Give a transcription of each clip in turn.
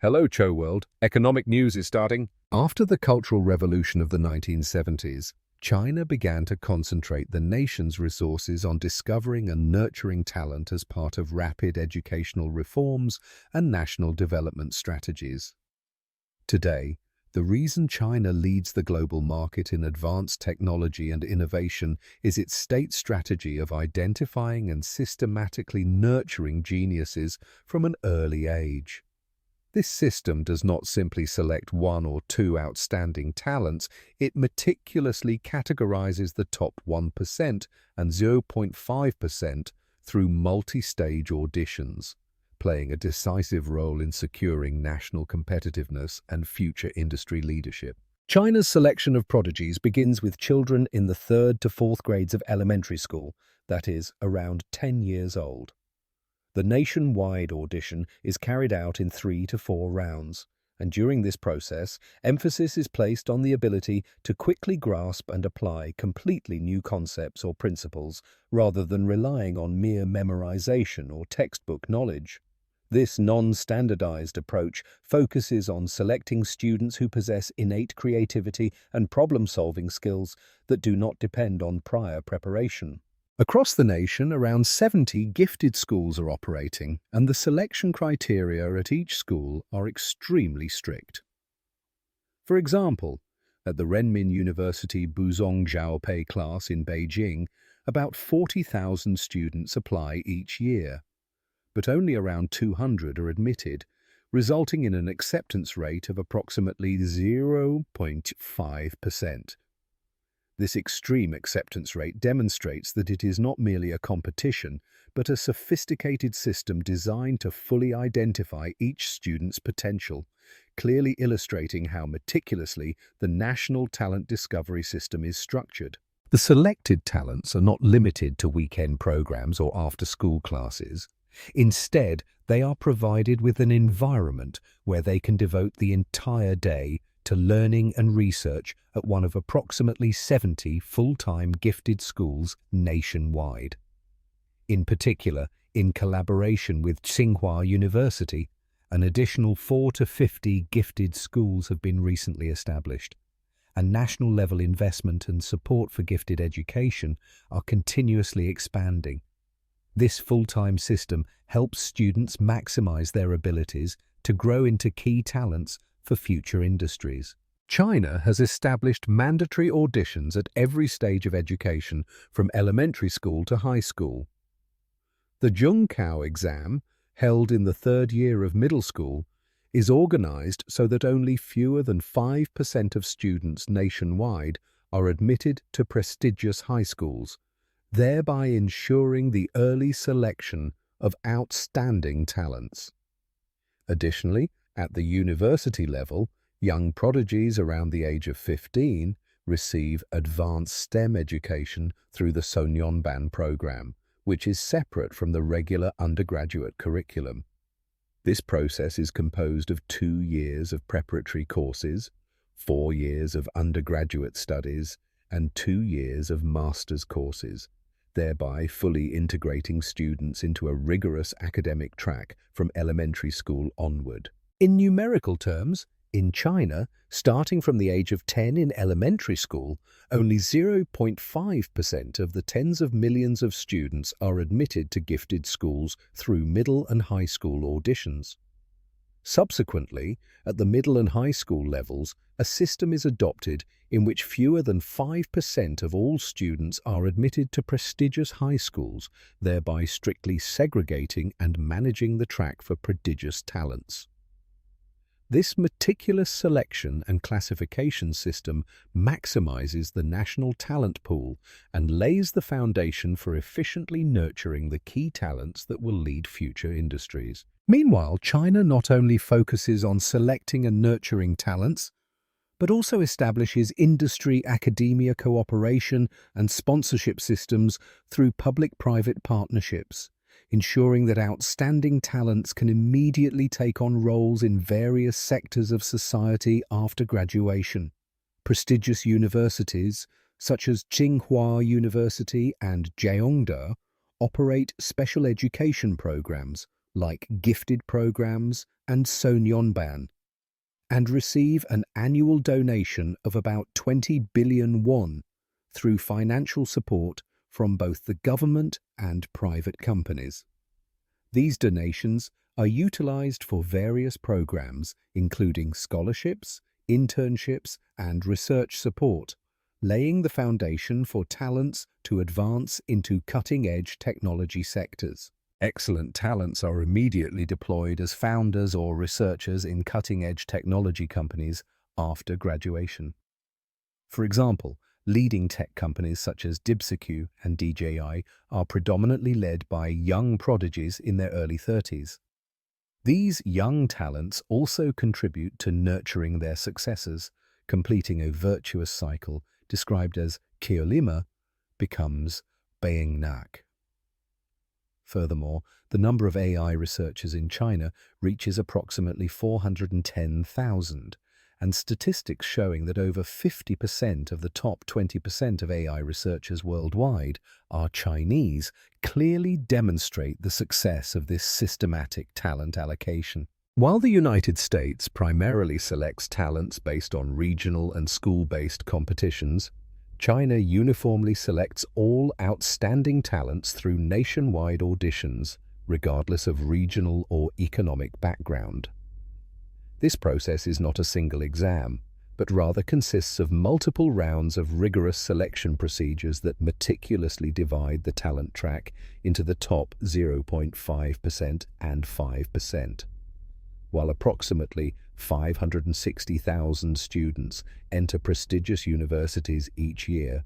Hello, ChoWorld. Economic news is starting. After the Cultural Revolution of the 1970s, China began to concentrate the nation's resources on discovering and nurturing talent as part of rapid educational reforms and national development strategies. Today, the reason China leads the global market in advanced technology and innovation is its state strategy of identifying and systematically nurturing geniuses from an early age. This system does not simply select one or two outstanding talents, it meticulously categorizes the top 1% and 0.5% through multi-stage auditions, playing a decisive role in securing national competitiveness and future industry leadership. China's selection of prodigies begins with children in the 3rd to 4th grades of elementary school, that is, around 10 years old. The nationwide audition is carried out in 3 to 4 rounds, and during this process, emphasis is placed on the ability to quickly grasp and apply completely new concepts or principles rather than relying on mere memorization or textbook knowledge. This non-standardized approach focuses on selecting students who possess innate creativity and problem-solving skills that do not depend on prior preparation. Across the nation, around 70 gifted schools are operating, and the selection criteria at each school are extremely strict. For example, at the Renmin University Buzhong Zhaopei class in Beijing, about 40,000 students apply each year, but only around 200 are admitted, resulting in an acceptance rate of approximately 0.5%. This extreme acceptance rate demonstrates that it is not merely a competition, but a sophisticated system designed to fully identify each student's potential, clearly illustrating how meticulously the national talent discovery system is structured. The selected talents are not limited to weekend programs or after-school classes. Instead, they are provided with an environment where they can devote the entire day to learning and research at one of approximately 70 full-time gifted schools nationwide. In particular, in collaboration with Tsinghua University, an additional 4 to 50 gifted schools have been recently established, and national-level investment and support for gifted education are continuously expanding. This full-time system helps students maximize their abilities to grow into key talents for future industries. China has established mandatory auditions at every stage of education, from elementary school to high school. The Zhongkao exam, held in the 3rd year of middle school, is organized so that only fewer than 5% of students nationwide are admitted to prestigious high schools, thereby ensuring the early selection of outstanding talents. Additionally, at the university level, young prodigies around the age of 15 receive advanced STEM education through the Sonyeonban program, which is separate from the regular undergraduate curriculum. This process is composed of 2 years of preparatory courses, 4 years of undergraduate studies, and 2 years of master's courses, thereby fully integrating students into a rigorous academic track from elementary school onward. In numerical terms, in China, starting from the age of 10 in elementary school, only 0.5% of the tens of millions of students are admitted to gifted schools through middle and high school auditions. Subsequently, at the middle and high school levels, a system is adopted in which fewer than 5% of all students are admitted to prestigious high schools, thereby strictly segregating and managing the track for prodigious talents. This meticulous selection and classification system maximizes the national talent pool and lays the foundation for efficiently nurturing the key talents that will lead future industries. Meanwhile, China not only focuses on selecting and nurturing talents, but also establishes industry-academia cooperation and sponsorship systems through public-private partnerships, ensuring that outstanding talents can immediately take on roles in various sectors of society after graduation. Prestigious universities, such as Tsinghua University and Jeongda, operate special education programs like gifted programs and Sonyeonban, and receive an annual donation of about 20 billion won through financial support from both the government and private companies. These donations are utilized for various programs, including scholarships, internships, and research support, laying the foundation for talents to advance into cutting-edge technology sectors. Excellent talents are immediately deployed as founders or researchers in cutting-edge technology companies after graduation. For example, leading tech companies such as DeepSeek and DJI are predominantly led by young prodigies in their early 30s. These young talents also contribute to nurturing their successors, completing a virtuous cycle described as Keolima becomes Bayingnak. Furthermore, the number of AI researchers in China reaches approximately 410,000, and statistics showing that over 50% of the top 20% of AI researchers worldwide are Chinese clearly demonstrate the success of this systematic talent allocation. While the United States primarily selects talents based on regional and school-based competitions, China uniformly selects all outstanding talents through nationwide auditions, regardless of regional or economic background. This process is not a single exam, but rather consists of multiple rounds of rigorous selection procedures that meticulously divide the talent track into the top 0.5% and 5%. While approximately 560,000 students enter prestigious universities each year,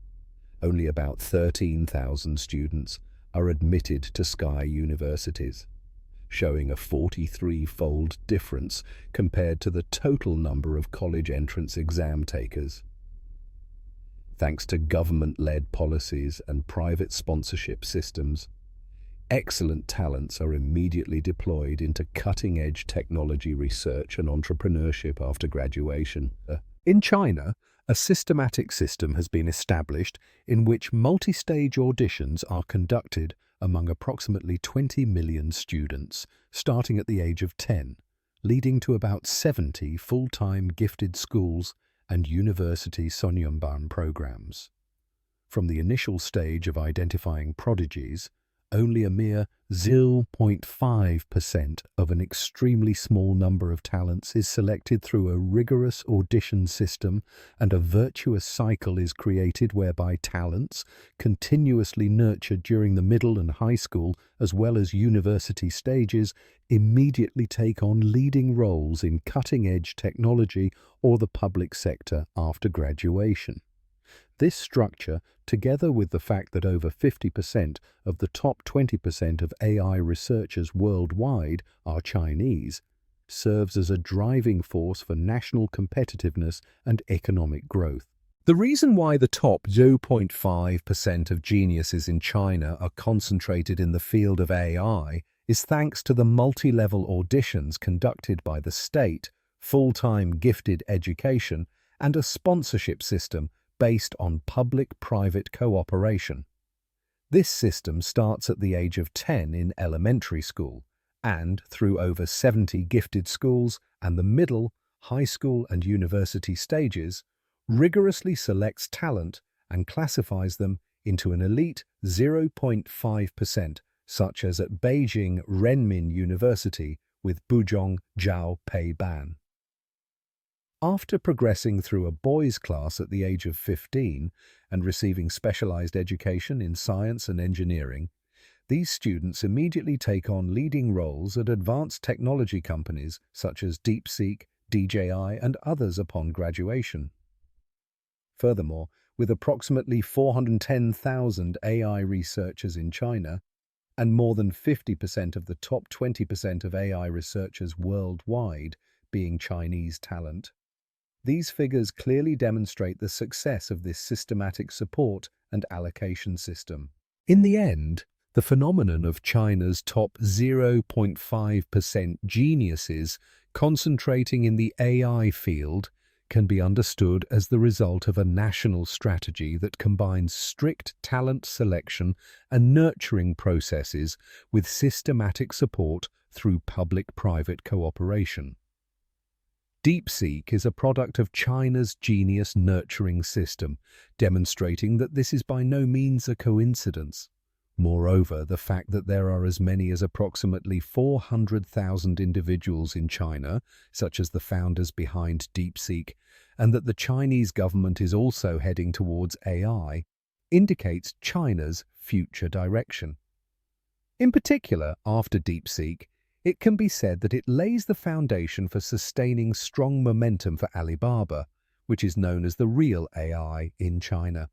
only about 13,000 students are admitted to Sky universities, showing a 43-fold difference compared to the total number of college entrance exam takers. Thanks to government-led policies and private sponsorship systems, excellent talents are immediately deployed into cutting-edge technology research and entrepreneurship after graduation. In China, a systematic system has been established in which multi-stage auditions are conducted among approximately 20 million students, starting at the age of 10, leading to about 70 full-time gifted schools and university Sonyeonban programs. From the initial stage of identifying prodigies, only a mere 0.5% of an extremely small number of talents is selected through a rigorous audition system, and a virtuous cycle is created whereby talents, continuously nurtured during the middle and high school as well as university stages, immediately take on leading roles in cutting-edge technology or the public sector after graduation. This structure, together with the fact that over 50% of the top 20% of AI researchers worldwide are Chinese, serves as a driving force for national competitiveness and economic growth. The reason why the top 0.5% of geniuses in China are concentrated in the field of AI is thanks to the multi-level auditions conducted by the state, full-time gifted education, and a sponsorship system based on public-private cooperation. This system starts at the age of 10 in elementary school and, through over 70 gifted schools and the middle, high school and university stages, rigorously selects talent and classifies them into an elite 0.5%, such as at Beijing Renmin University with Buzhong Zhao Pei Ban. After progressing through a boys' class at the age of 15 and receiving specialized education in science and engineering, these students immediately take on leading roles at advanced technology companies such as DeepSeek, DJI, and others upon graduation. Furthermore, with approximately 410,000 AI researchers in China and more than 50% of the top 20% of AI researchers worldwide being Chinese talent, these figures clearly demonstrate the success of this systematic support and allocation system. In the end, the phenomenon of China's top 0.5% geniuses concentrating in the AI field can be understood as the result of a national strategy that combines strict talent selection and nurturing processes with systematic support through public-private cooperation. DeepSeek is a product of China's genius nurturing system, demonstrating that this is by no means a coincidence. Moreover, the fact that there are as many as approximately 400,000 individuals in China, such as the founders behind DeepSeek, and that the Chinese government is also heading towards AI, indicates China's future direction. In particular, after DeepSeek, it can be said that it lays the foundation for sustaining strong momentum for Alibaba, which is known as the real AI in China.